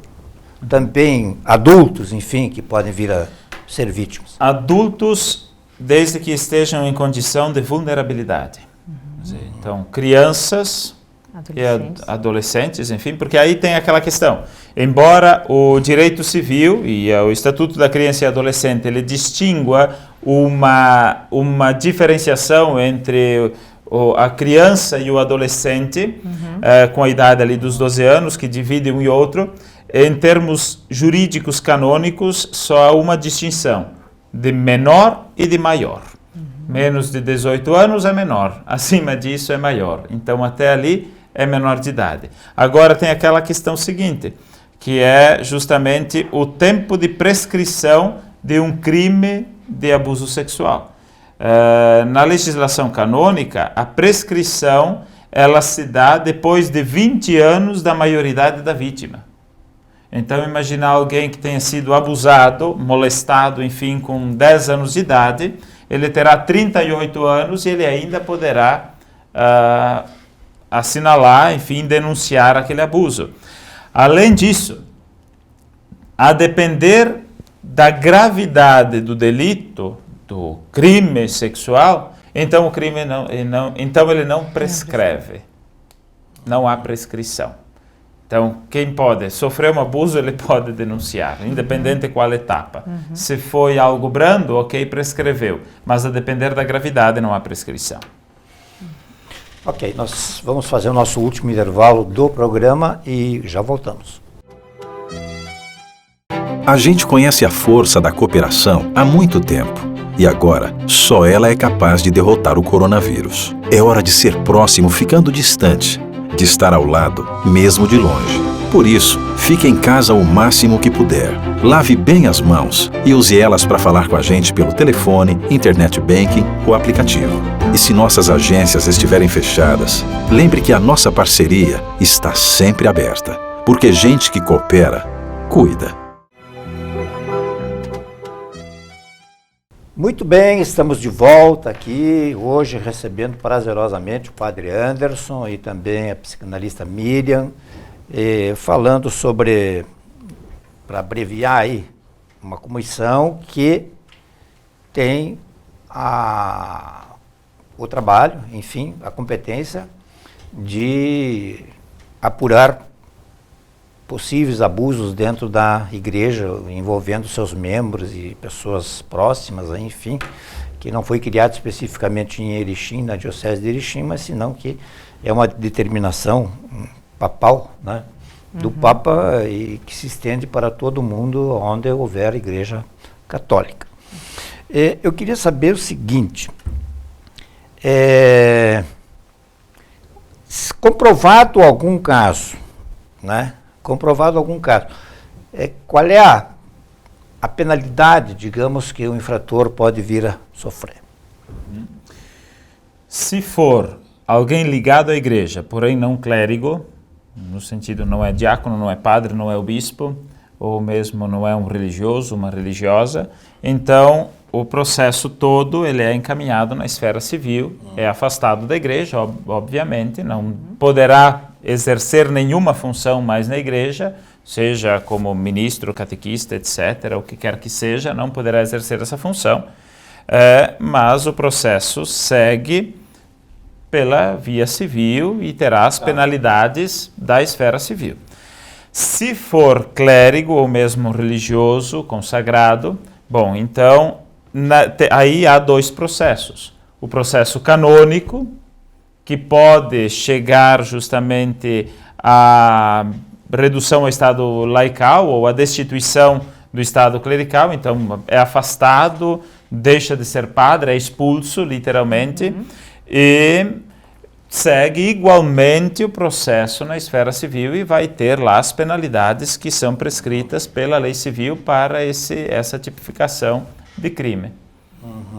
Speaker 1: também adultos, enfim, que podem vir a ser vítimas?
Speaker 2: Adultos, desde que estejam em condição de vulnerabilidade. Então, crianças e adolescentes, enfim, porque aí tem aquela questão. Embora o direito civil e o Estatuto da Criança e Adolescente ele distingua uma diferenciação entre a criança e o adolescente, com a idade ali dos 12 anos, que divide um e outro, em termos jurídicos canônicos, só há uma distinção, de menor e de maior. Menos de 18 anos é menor, acima disso é maior. Então, até ali é menor de idade. Agora tem aquela questão seguinte, que é justamente o tempo de prescrição de um crime de abuso sexual. Na legislação canônica, a prescrição ela se dá depois de 20 anos da maioridade da vítima. Então, imaginar alguém que tenha sido abusado, molestado, enfim, com 10 anos de idade, ele terá 38 anos e ele ainda poderá assinalar, enfim, denunciar aquele abuso. Além disso, a depender da gravidade do delito, do crime sexual, então o crime ele não prescreve. Não há prescrição. Então, quem pode sofrer um abuso, ele pode denunciar, independente de qual etapa. Se foi algo brando, ok, prescreveu. Mas a depender da gravidade, não há prescrição.
Speaker 1: Ok, nós vamos fazer o nosso último intervalo do programa e já voltamos.
Speaker 13: A gente conhece a força da cooperação há muito tempo. E agora, só ela é capaz de derrotar o coronavírus. É hora de ser próximo ficando distante, de estar ao lado, mesmo de longe. Por isso, fique em casa o máximo que puder. Lave bem as mãos e use elas para falar com a gente pelo telefone, internet banking ou aplicativo. E se nossas agências estiverem fechadas, lembre que a nossa parceria está sempre aberta. Porque gente que coopera, cuida.
Speaker 1: Muito bem, estamos de volta aqui, hoje recebendo prazerosamente o Padre Anderson e também a psicanalista Miriam, falando sobre, para abreviar aí, uma comissão que tem o trabalho, enfim, a competência de apurar possíveis abusos dentro da igreja, envolvendo seus membros e pessoas próximas, enfim, que não foi criado especificamente em Erechim, na Diocese de Erechim, mas senão que é uma determinação papal, né, do Papa e que se estende para todo mundo onde houver igreja católica. Eu queria saber o seguinte, comprovado algum caso, né, comprovado algum caso. Qual é a penalidade, digamos, que o infrator pode vir a sofrer?
Speaker 2: Se for alguém ligado à igreja, porém não clérigo, no sentido não é diácono, não é padre, não é o bispo, ou mesmo não é um religioso, uma religiosa, então o processo todo ele é encaminhado na esfera civil, é afastado da igreja, obviamente, não poderá exercer nenhuma função mais na igreja, seja como ministro, catequista, etc., o que quer que seja, não poderá exercer essa função, mas o processo segue pela via civil e terá as penalidades da esfera civil. Se for clérigo ou mesmo religioso, consagrado, bom, então aí há 2 processos. O processo canônico, que pode chegar justamente à redução ao estado laical ou à destituição do estado clerical, então é afastado, deixa de ser padre, é expulso literalmente, e segue igualmente o processo na esfera civil e vai ter lá as penalidades que são prescritas pela lei civil para essa tipificação de crime.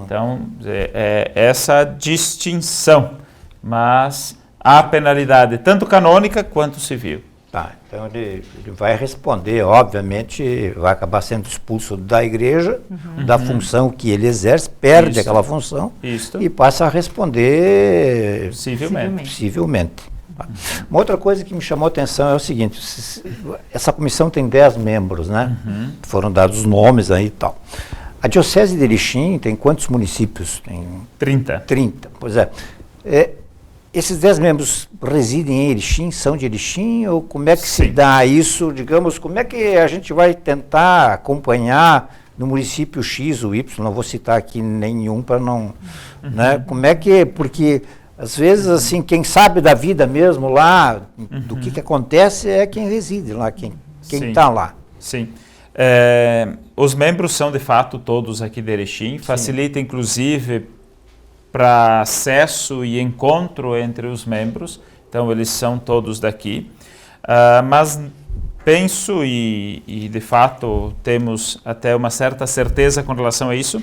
Speaker 2: Então, essa distinção, mas há penalidade tanto canônica quanto civil.
Speaker 1: Tá, então ele vai responder, obviamente, vai acabar sendo expulso da igreja, da função que ele exerce, perde aquela função e passa a responder civilmente. Uma outra coisa que me chamou a atenção é o seguinte, essa comissão tem 10 membros, né? Foram dados os nomes aí e tal. A Diocese de Erechim tem quantos municípios? Tem
Speaker 2: 30.
Speaker 1: 30, pois é. Esses 10 membros residem em Erechim, são de Erechim, ou como é que se dá isso, digamos, como é que a gente vai tentar acompanhar no município X ou Y, não vou citar aqui nenhum para não, né, como é que, porque às vezes assim, quem sabe da vida mesmo lá, do que acontece é quem reside lá, quem está lá.
Speaker 2: Sim. Os membros são de fato todos aqui de Erechim, facilita inclusive para acesso e encontro entre os membros, então eles são todos daqui, mas penso e de fato temos até uma certa certeza com relação a isso,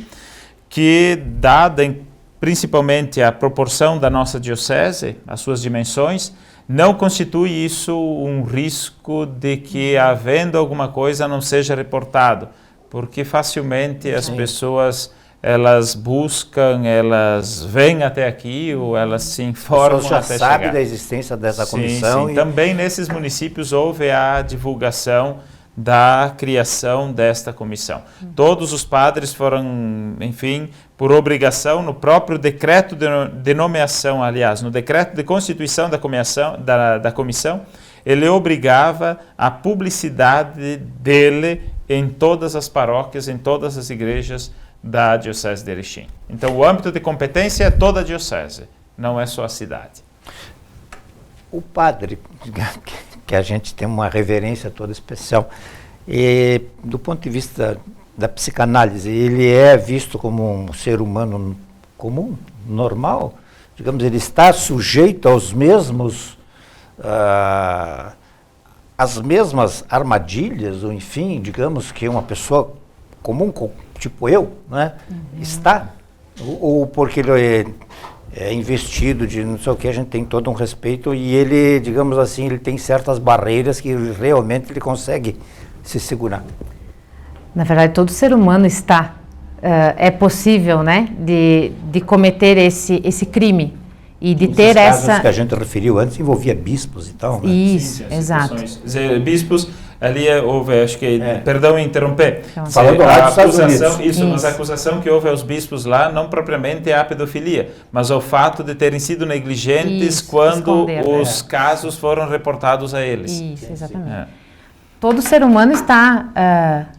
Speaker 2: que dada principalmente a proporção da nossa diocese, as suas dimensões, não constitui isso um risco de que havendo alguma coisa não seja reportado, porque facilmente as pessoas elas buscam, elas vêm até aqui ou elas se informam até chegar.
Speaker 1: As pessoas já sabem da existência dessa comissão.
Speaker 2: Sim. Também nesses municípios houve a divulgação da criação desta comissão. Todos os padres foram, enfim, por obrigação, no próprio decreto de nomeação, aliás, no decreto de constituição da comissão, ele obrigava a publicidade dele em todas as paróquias, em todas as igrejas da Diocese de Erechim. Então, o âmbito de competência é toda a diocese, não é só a cidade.
Speaker 1: O padre, que a gente tem uma reverência toda especial, e do ponto de vista da psicanálise, ele é visto como um ser humano comum, normal? Digamos, ele está sujeito aos mesmos, às mesmas armadilhas, ou enfim, digamos que uma pessoa comum, tipo eu, né, está, ou porque ele é investido de não sei o que, a gente tem todo um respeito e ele, digamos assim, ele tem certas barreiras que realmente ele consegue se segurar.
Speaker 3: Na verdade, todo ser humano está, é possível, né, de cometer esse crime e de ter essa...
Speaker 1: casos que a gente referiu antes envolvia bispos e tal, né?
Speaker 3: Isso, exato.
Speaker 2: Bispos... Ali houve, acho que, perdão em interromper,
Speaker 1: falando lá dos Estados Unidos.
Speaker 2: Mas a acusação que houve aos bispos lá não propriamente é a pedofilia, mas ao fato de terem sido negligentes quando os casos foram reportados a eles.
Speaker 3: Isso, exatamente. Todo ser humano está,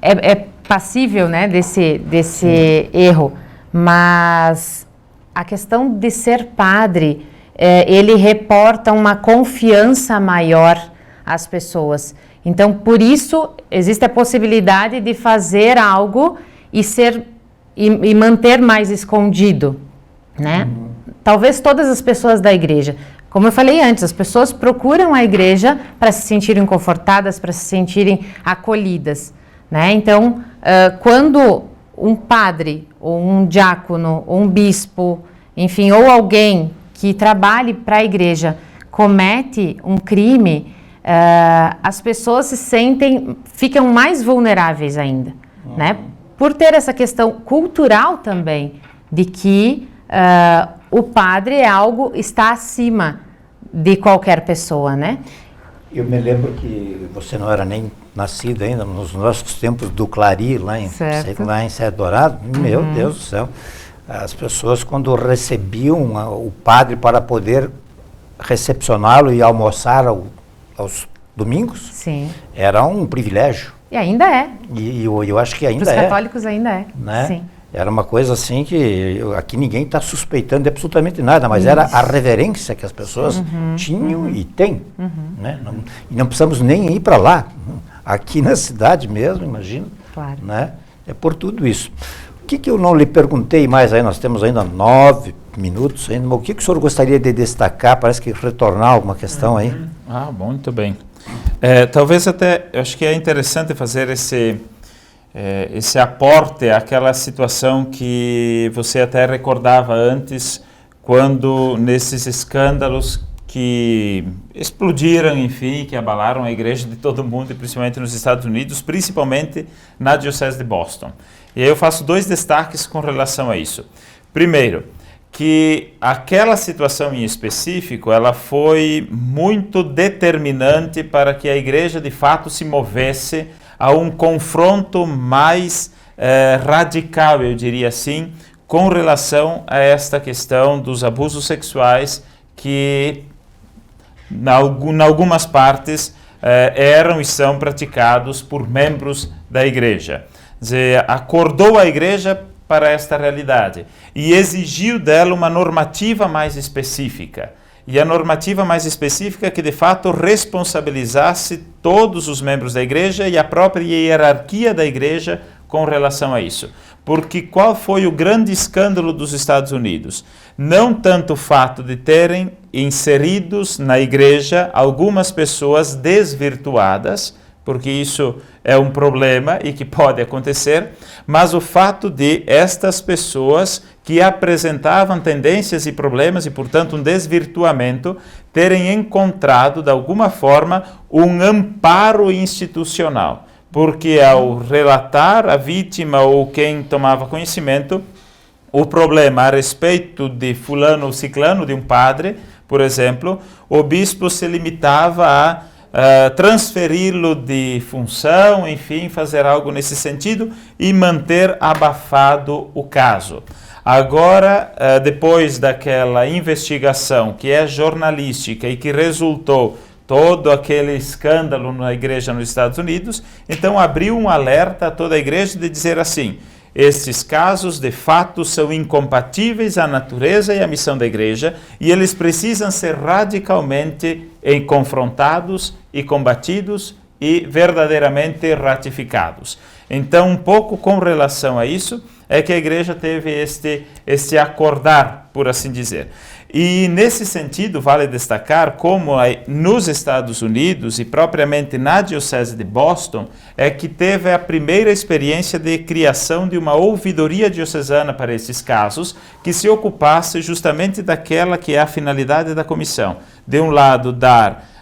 Speaker 3: é passível, né, desse erro, mas a questão de ser padre, ele reporta uma confiança maior às pessoas. Então, por isso, existe a possibilidade de fazer algo e manter mais escondido, né? Talvez todas as pessoas da igreja, Como eu falei antes, as pessoas procuram a igreja para se sentirem confortadas, para se sentirem acolhidas, né? Então, quando um padre, ou um diácono, ou um bispo, enfim, ou alguém que trabalhe para a igreja comete um crime, as pessoas ficam mais vulneráveis ainda, né? Por ter essa questão cultural também, de que o padre está acima de qualquer pessoa, né?
Speaker 1: Eu me lembro que você não era nem nascido ainda, nos nossos tempos do Clari, lá em Serra Dourada, meu Deus do céu, as pessoas quando recebiam o padre para poder recepcioná-lo e almoçar aos domingos,
Speaker 3: sim,
Speaker 1: era um privilégio.
Speaker 3: E ainda é.
Speaker 1: E eu acho que ainda
Speaker 3: é. Para os católicos ainda é,
Speaker 1: né?
Speaker 3: Sim.
Speaker 1: Era uma coisa assim que aqui ninguém está suspeitando de absolutamente nada, mas era a reverência que as pessoas tinham e têm. Né? E não precisamos nem ir para lá. Aqui na cidade mesmo, imagina.
Speaker 3: Claro.
Speaker 1: Né? É por tudo isso. O que eu não lhe perguntei mais aí, nós temos ainda 9 minutos ainda, mas o que o senhor gostaria de destacar? Parece que retornar alguma questão aí.
Speaker 2: Muito bem. Talvez até, eu acho que é interessante fazer esse aporte àquela situação que você até recordava antes, quando nesses escândalos que explodiram, enfim, que abalaram a igreja de todo mundo, e principalmente nos Estados Unidos, principalmente na Diocese de Boston. E aí eu faço 2 destaques com relação a isso. Primeiro, que aquela situação em específico, ela foi muito determinante para que a igreja de fato se movesse a um confronto mais radical, eu diria assim, com relação a esta questão dos abusos sexuais que, em algumas partes, eram e são praticados por membros da igreja. Quer dizer, acordou a igreja para esta realidade e exigiu dela uma normativa mais específica. E a normativa mais específica que, de fato, responsabilizasse todos os membros da igreja e a própria hierarquia da igreja com relação a isso. Porque qual foi o grande escândalo dos Estados Unidos? Não tanto o fato de terem inseridos na igreja algumas pessoas desvirtuadas, porque isso é um problema e que pode acontecer, mas o fato de estas pessoas que apresentavam tendências e problemas e, portanto, um desvirtuamento, terem encontrado, de alguma forma, um amparo institucional. Porque ao relatar a vítima ou quem tomava conhecimento, o problema a respeito de fulano ou ciclano, de um padre, por exemplo, o bispo se limitava a transferi-lo de função, enfim, fazer algo nesse sentido e manter abafado o caso. Agora, depois daquela investigação que é jornalística e que resultou todo aquele escândalo na igreja nos Estados Unidos, então abriu um alerta a toda a igreja de dizer assim: estes casos de fato são incompatíveis à natureza e à missão da igreja e eles precisam ser radicalmente confrontados e combatidos e verdadeiramente ratificados. Então, um pouco com relação a isso, é que a igreja teve este acordar, por assim dizer. E nesse sentido, vale destacar como nos Estados Unidos e propriamente na Diocese de Boston, é que teve a primeira experiência de criação de uma ouvidoria diocesana para esses casos, que se ocupasse justamente daquela que é a finalidade da comissão. De um lado, dar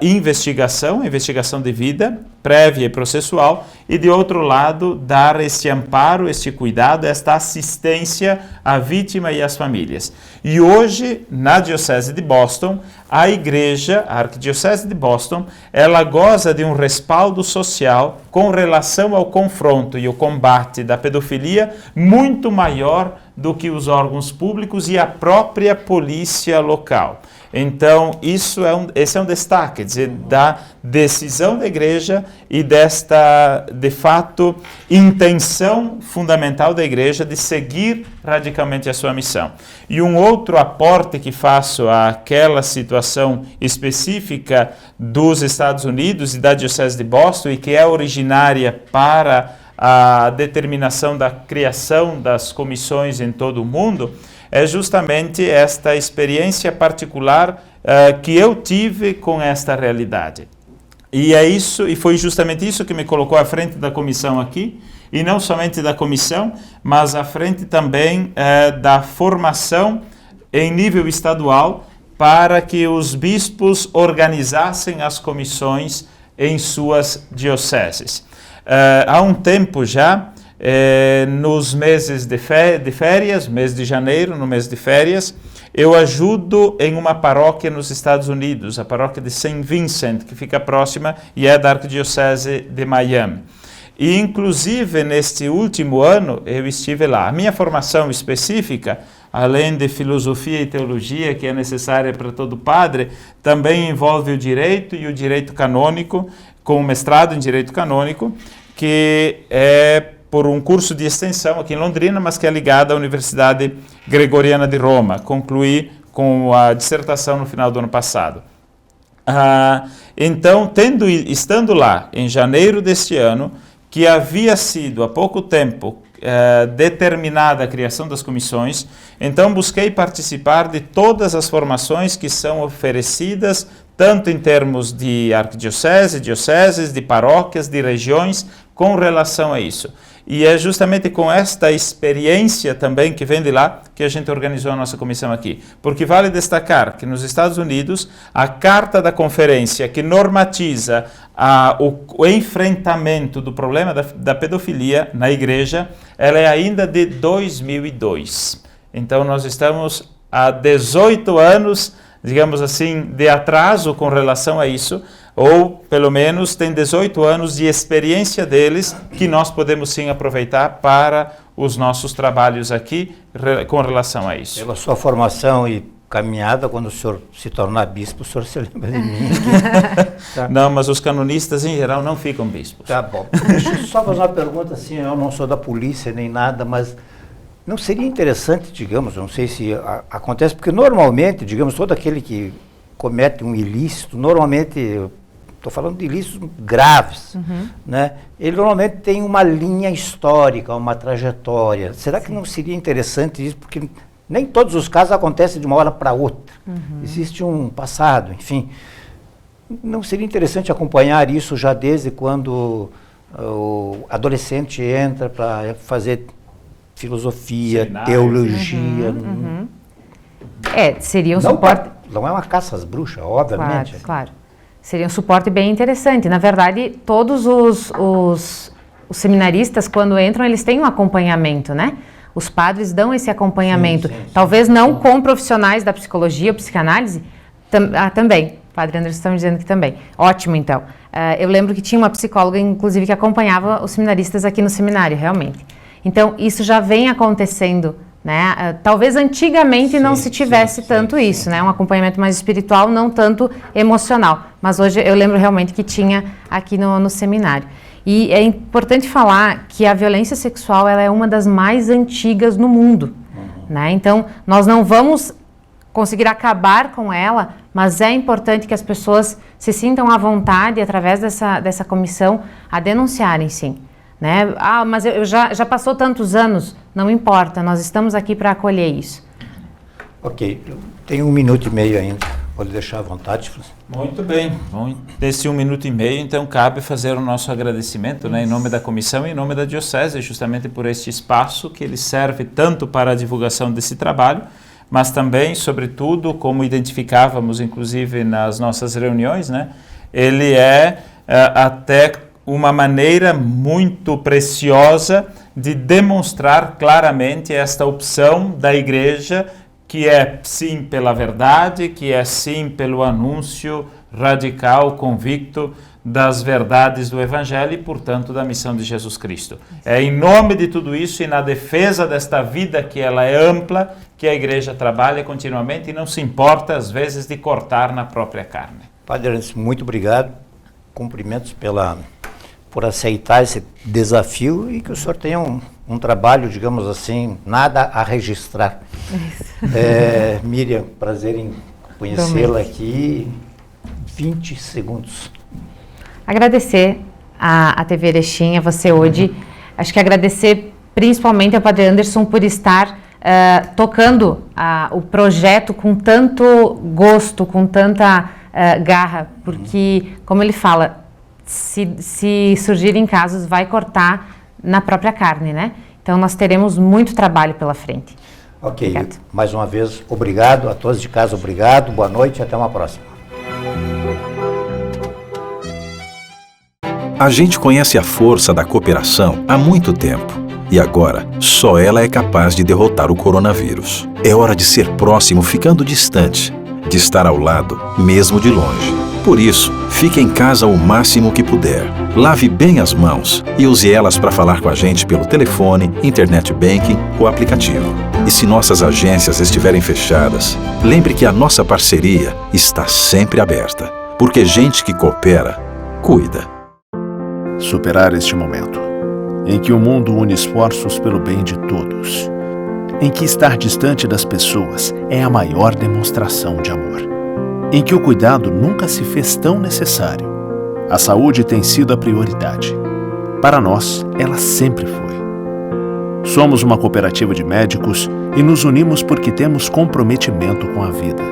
Speaker 2: investigação devida, prévia e processual, e de outro lado, dar este amparo, este cuidado, esta assistência à vítima e às famílias. E hoje, na Diocese de Boston, a igreja, a Arquidiocese de Boston, ela goza de um respaldo social com relação ao confronto e o combate da pedofilia muito maior do que os órgãos públicos e a própria polícia local. Então, esse é um destaque, quer dizer, da decisão da igreja e desta, de fato, intenção fundamental da igreja de seguir radicalmente a sua missão. E um outro aporte que faço àquela situação específica dos Estados Unidos e da Diocese de Boston, e que é originária para a determinação da criação das comissões em todo o mundo, é justamente esta experiência particular que eu tive com esta realidade. E é isso, e foi justamente isso que me colocou à frente da comissão aqui, e não somente da comissão, mas à frente também da formação em nível estadual, para que os bispos organizassem as comissões em suas dioceses. Há um tempo já, nos meses de férias, mês de janeiro, no mês de férias, eu ajudo em uma paróquia nos Estados Unidos, a paróquia de St. Vincent, que fica próxima e é da Arquidiocese de Miami. E, inclusive, neste último ano, eu estive lá. A minha formação específica, além de filosofia e teologia, que é necessária para todo padre, também envolve o direito e o direito canônico, com mestrado em direito canônico, que é por um curso de extensão aqui em Londrina, mas que é ligado à Universidade Gregoriana de Roma. Concluí com a dissertação no final do ano passado. Então, estando lá em janeiro deste ano, que havia sido há pouco tempo determinada a criação das comissões, então busquei participar de todas as formações que são oferecidas, tanto em termos de arquidiocese, dioceses, de paróquias, de regiões, com relação a isso. E é justamente com esta experiência também que vem de lá que a gente organizou a nossa comissão aqui. Porque vale destacar que nos Estados Unidos, a carta da conferência que normatiza o enfrentamento do problema da pedofilia na igreja, ela é ainda de 2002. Então nós estamos há 18 anos, digamos assim, de atraso com relação a isso, ou pelo menos tem 18 anos de experiência deles que nós podemos sim aproveitar para os nossos trabalhos aqui com relação a isso.
Speaker 1: Pela sua formação e caminhada, quando o senhor se tornar bispo, o senhor se lembra de mim. Tá?
Speaker 2: Não, mas os canonistas em geral não ficam bispos.
Speaker 1: Tá bom. Deixa eu só fazer uma pergunta, assim, eu não sou da polícia nem nada, mas não seria interessante, digamos, não sei se acontece, porque normalmente, digamos, todo aquele que comete um ilícito, normalmente, estou falando de ilícitos graves, né? Ele normalmente tem uma linha histórica, uma trajetória. Será que não seria interessante isso? Porque nem todos os casos acontecem de uma hora para outra. Existe um passado, enfim. Não seria interessante acompanhar isso já desde quando o adolescente entra para fazer filosofia, teologia.
Speaker 3: Seria um suporte...
Speaker 1: Não é uma caça às bruxas, obviamente.
Speaker 3: Claro. Seria um suporte bem interessante. Na verdade, todos os seminaristas, quando entram, eles têm um acompanhamento, né? Os padres dão esse acompanhamento. Sim. Talvez não com profissionais da psicologia ou psicanálise, também. O padre Anderson está me dizendo que também. Ótimo, então. Eu lembro que tinha uma psicóloga, inclusive, que acompanhava os seminaristas aqui no seminário, realmente. Então, isso já vem acontecendo, né? Talvez antigamente não se tivesse tanto isso, né? Um acompanhamento mais espiritual, não tanto emocional. Mas hoje eu lembro realmente que tinha aqui no seminário. E é importante falar que a violência sexual ela é uma das mais antigas no mundo, né? Então, nós não vamos conseguir acabar com ela, mas é importante que as pessoas se sintam à vontade, através dessa comissão, a denunciarem, sim. Né? Mas eu já passou tantos anos, não importa, nós estamos aqui para acolher isso.
Speaker 1: Ok, tenho 1 minuto e meio ainda, pode deixar à vontade.
Speaker 2: Muito bem, bom, desse 1 minuto e meio, então cabe fazer o nosso agradecimento, né, em nome da comissão e em nome da diocese, justamente por este espaço que ele serve tanto para a divulgação desse trabalho, mas também, sobretudo, como identificávamos inclusive nas nossas reuniões, né, ele é até uma maneira muito preciosa de demonstrar claramente esta opção da igreja, que é sim pela verdade, que é sim pelo anúncio radical, convicto das verdades do Evangelho e, portanto, da missão de Jesus Cristo. É em nome de tudo isso e na defesa desta vida, que ela é ampla, que a igreja trabalha continuamente e não se importa, às vezes, de cortar na própria carne.
Speaker 1: Padre Anderson, muito obrigado. Cumprimentos por aceitar esse desafio e que o senhor tenha um trabalho, digamos assim, nada a registrar. Miriam, prazer em conhecê-la aqui. 20 segundos.
Speaker 3: Agradecer a TV Erechim, a você hoje. Acho que agradecer principalmente ao Padre Anderson por estar tocando o projeto com tanto gosto, com tanta garra, porque, como ele fala, se surgirem casos, vai cortar na própria carne, né? Então, nós teremos muito trabalho pela frente.
Speaker 1: Ok,
Speaker 3: Obrigado.
Speaker 1: Mais uma vez, obrigado. A todos de casa, obrigado. Boa noite e até uma próxima.
Speaker 13: A gente conhece a força da cooperação há muito tempo. E agora, só ela é capaz de derrotar o coronavírus. É hora de ser próximo ficando distante, de estar ao lado, mesmo de longe. Por isso, fique em casa o máximo que puder. Lave bem as mãos e use elas para falar com a gente pelo telefone, internet banking ou aplicativo. E se nossas agências estiverem fechadas, lembre que a nossa parceria está sempre aberta. Porque gente que coopera, cuida.
Speaker 4: Superar este momento, em que o mundo une esforços pelo bem de todos, em que estar distante das pessoas é a maior demonstração de amor, em que o cuidado nunca se fez tão necessário. A saúde tem sido a prioridade. Para nós, ela sempre foi. Somos uma cooperativa de médicos e nos unimos porque temos comprometimento com a vida.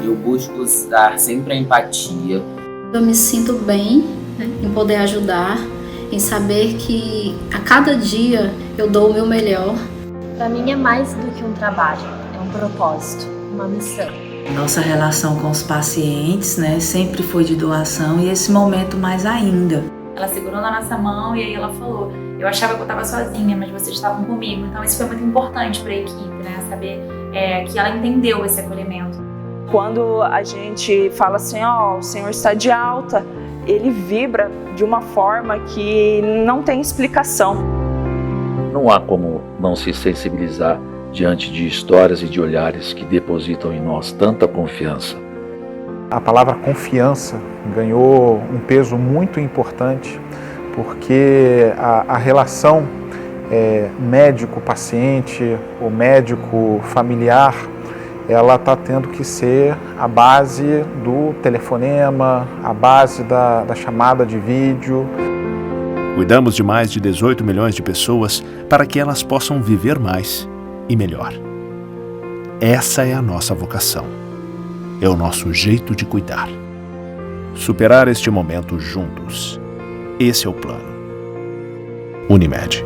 Speaker 5: Eu busco dar sempre a empatia.
Speaker 6: Eu me sinto bem, em poder ajudar, em saber que a cada dia eu dou o meu melhor.
Speaker 7: Para mim é mais do que um trabalho, é um propósito, uma missão.
Speaker 8: Nossa relação com os pacientes, né, sempre foi de doação e esse momento mais ainda.
Speaker 9: Ela segurou na nossa mão e aí ela falou, eu achava que eu estava sozinha, mas vocês estavam comigo. Então isso foi muito importante para a equipe, né, saber que ela entendeu esse acolhimento.
Speaker 10: Quando a gente fala assim, o Senhor está de alta, ele vibra de uma forma que não tem explicação.
Speaker 11: Não há como não se sensibilizar diante de histórias e de olhares que depositam em nós tanta confiança.
Speaker 12: A palavra confiança ganhou um peso muito importante, porque a relação médico-paciente, ou médico-familiar, ela está tendo que ser a base do telefonema, a base da chamada de vídeo.
Speaker 4: Cuidamos de mais de 18 milhões de pessoas para que elas possam viver mais e melhor. Essa é a nossa vocação. É o nosso jeito de cuidar. Superar este momento juntos. Esse é o plano. Unimed.